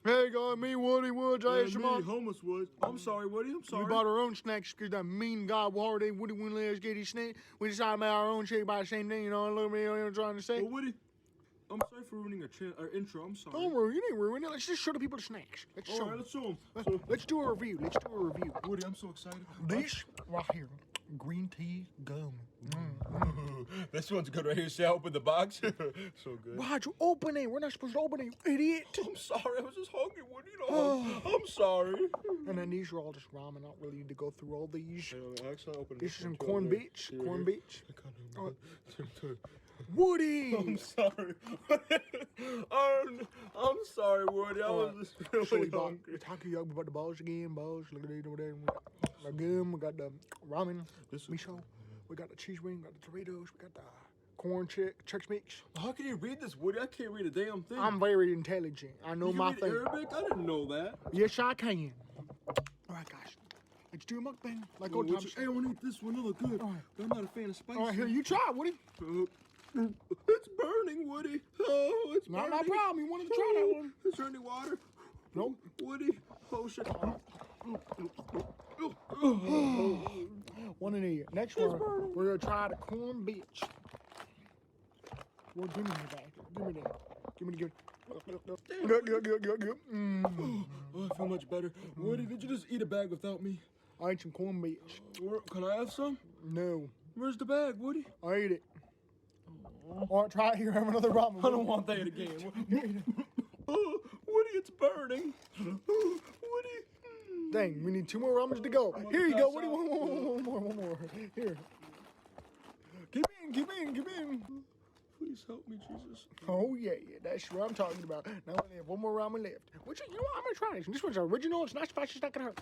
Hey, God, me, Woody Woods. I asked me, your mom. homeless Woods. I'm sorry, Woody. I'm sorry. We bought our own snacks because that mean guy, Woody, wouldn't let us get his snack. We decided to make our own shit by the same thing, you know, look at me, I'm trying to say. Well, Woody, I'm sorry for ruining our intro. I'm sorry. Don't worry, you didn't ruin it. Let's just show the people the snacks. Let's show Alright, let's show them. Let's do a review. Let's do a review. Woody, I'm so excited. This right here, green tea gum. This one's good right here. See, I opened the box. So good. Why'd you open it? We're not supposed to open it, you idiot. I'm sorry. I was just hungry, Woody. You know, I'm sorry. And then these are all just ramen. Not really need to go through all these. This This is some corn beach. Corn beach. Oh. Woody! I'm sorry. I'm sorry, Woody. I was just really hungry. We're talking about the balls again. Balls. Look at these over there. We got the gum. We got the ramen. Miso. We got the cheese wing. We got the Doritos. We got the corn Chex Mix. How can you read this, Woody? I can't read a damn thing. I'm very intelligent. I know my read thing. Arabic? I didn't know that. Yes, I can. All right, guys. Let's do a mukbang. Like old times. Hey, I want to eat this one. It look good. Right. But I'm not a fan of spicy. All right, here, you try, Woody. It's burning, Woody. Oh, it's Not burning. my problem. You wanted to try that one. Is there any water? Nope. Woody. Oh, shit. One in here. Next one, we're going to try the corn bitch. Well, give me that. Give me that. Give me the good. Oh, I feel much better. Woody, did you just eat a bag without me? I ate some corn bitch. Can I have some? No. Where's the bag, Woody? I ate it. All right, try it here. Have another ramen. I don't want that again. Oh, Woody, it's burning. Woody. Dang, we need 2 more ramens to go. Here you go, Woody. One more. Here. Keep in. Please help me, Jesus. Oh, yeah, that's what I'm talking about. Now I only have 1 more ramen left. Which, you know what, I'm going to try this. This one's original. It's not spicy. It's not going to hurt.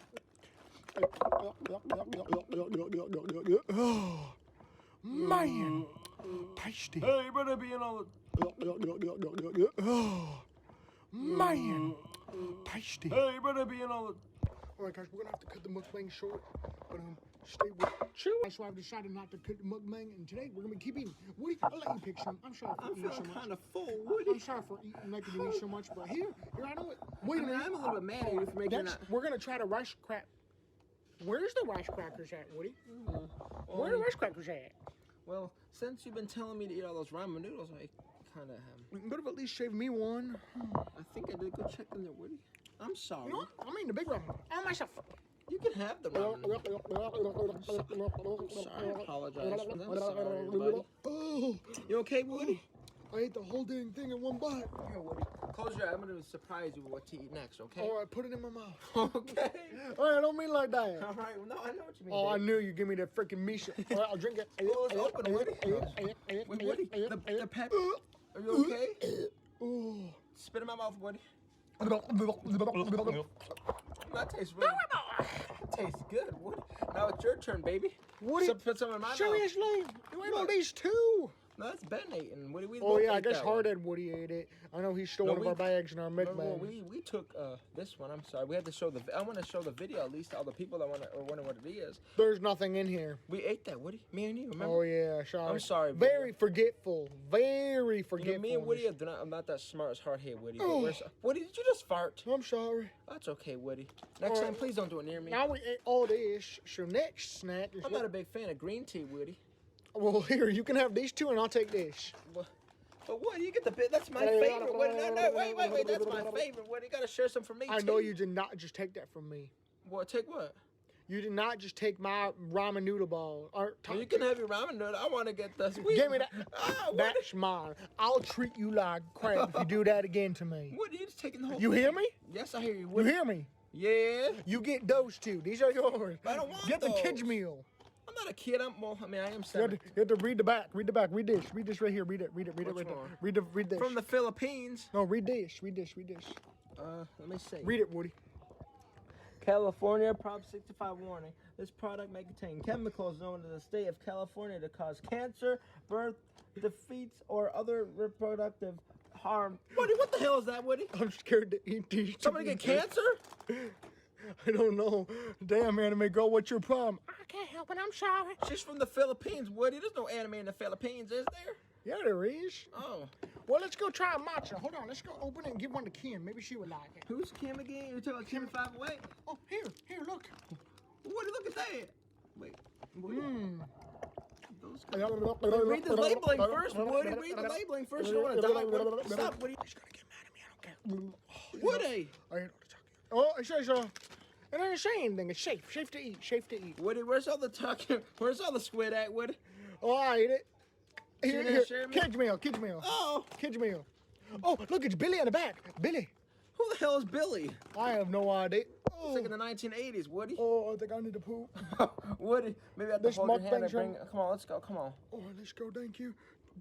Oh, man. Tasty. Hey, you better be in all the... Oh, man. Tasty. Hey, you better be in all the... All right, guys, we're going to have to cut the mukbang short. But stay with Chew. So I've decided not to cut the mukbang. And today, we're going to be keeping... Woody, I'll let you pick some. I'm sorry for eating so much. kind of full, Woody. I'm sorry for making you eat so much. But here, I know it. Wait a minute. I'm a little bit mad at you for making that. We're going to try the rice crack. Where's the rice crackers at, Woody? Where are the rice crackers at? Well, since you've been telling me to eat all those ramen noodles, I kind of have. You could have at least shaved me one. I think I did go check in there, Woody. I'm sorry. You know what? I mean the big ramen. All myself. You can have the ramen. I'm sorry. I apologize for that. I'm sorry, buddy. Oh, You okay, Woody? I ate the whole dang thing in one bite. Here, Woody. Close your eyes. I'm going to surprise you with what to eat next, okay? All right, put it in my mouth. Okay. All right, I don't mean like that. All right. Well, no, I know what you mean. Oh, I babe. knew you give me that freaking Misha. All right, I'll drink it. Well, it's open, Woody. Wait, Woody. The pepper. Are you okay? Oh. Spit in my mouth, Woody. That tastes really... That tastes good, Woody. Now it's your turn, baby. Woody, Put some in my mouth. seriously? You ate all these too? No, that's Ben eating. Woody, we Oh, both yeah, I ate guess that one. Hardhead Woody ate it. I know he stole one of our bags in our Well, mukbang. we took this one. I'm sorry. We had to show the. I want to show the video at least to all the people that wonder what it is. There's nothing in here. We ate that, Woody. Me and you. Remember? Oh, yeah, sorry. I'm sorry, Very forgetful. Very forgetful. You know, me and Woody I'm not that smart as Hardhead Woody. But Woody, did you just fart? I'm sorry. That's okay, Woody. Next time, please don't do it near me. Now we ate all this, so next snack is... I'm not a big fan of green tea, Woody. Well, here, you can have these 2 and I'll take this. But what? You get the bit. That's my favorite, Woody. No, wait. That's my favorite, Woody. You got to share some for me, I know you did not just take that from me. What? Take what? You did not just take my ramen noodle ball. Well, you can have your ramen noodle. I want to get the sweet. Give me that. Woody. That's mine. I'll treat you like crap if you do that again to me. Woody, you're just taking the whole You thing. hear me? Yes, I hear you, You Woody. hear me? Yeah. You get those 2. These are yours. I don't want Get the those. kids meal. I'm not a kid. I am You 7. have to read the back. Read the back. Read this. Read this right here. Read it. Read Which it. one? Read this. From the Philippines. No, read this. Read this. Let me see. Read it, Woody. California Prop 65 warning. This product may contain chemicals known to the state of California to cause cancer, birth defeats, or other reproductive harm. Woody, what the hell is that, Woody? I'm scared to eat these. Somebody get cancer? I don't know. Damn, anime girl, what's your problem? I can't help it. I'm sorry. She's from the Philippines, Woody. There's no anime in the Philippines, is there? Yeah, there is. Oh. Well, let's go try a matcha. Hold on, let's go open it and give one to Kim. Maybe she would like it. Who's Kim again? You're talking about Kim 508? Oh, here, look. What? Look at that. Wait. Mmm. Read the labeling first, Woody. Read the labeling first. You don't want to die. Stop, Woody. He's gonna get mad at me. I don't care. Woody. I ain't know the chocolate. Oh, it says, it ain't saying anything. It's safe. Safe to eat. Safe to eat. Woody, where's all the tucker? Where's all the squid at, Woody? Oh, I ate it. Here, Share me? kids meal, kids meal. Oh. Kids meal. Oh, look, it's Billy in the back. Billy. Who the hell is Billy? I have no idea. It's like in the 1980s, Woody. Oh, I think I need to poop. Woody, maybe I have to This hold your hand mukbang and bring. Come on, let's go. Come on. Oh, let's go. Thank you.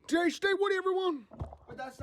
Stay Woody, everyone. But that's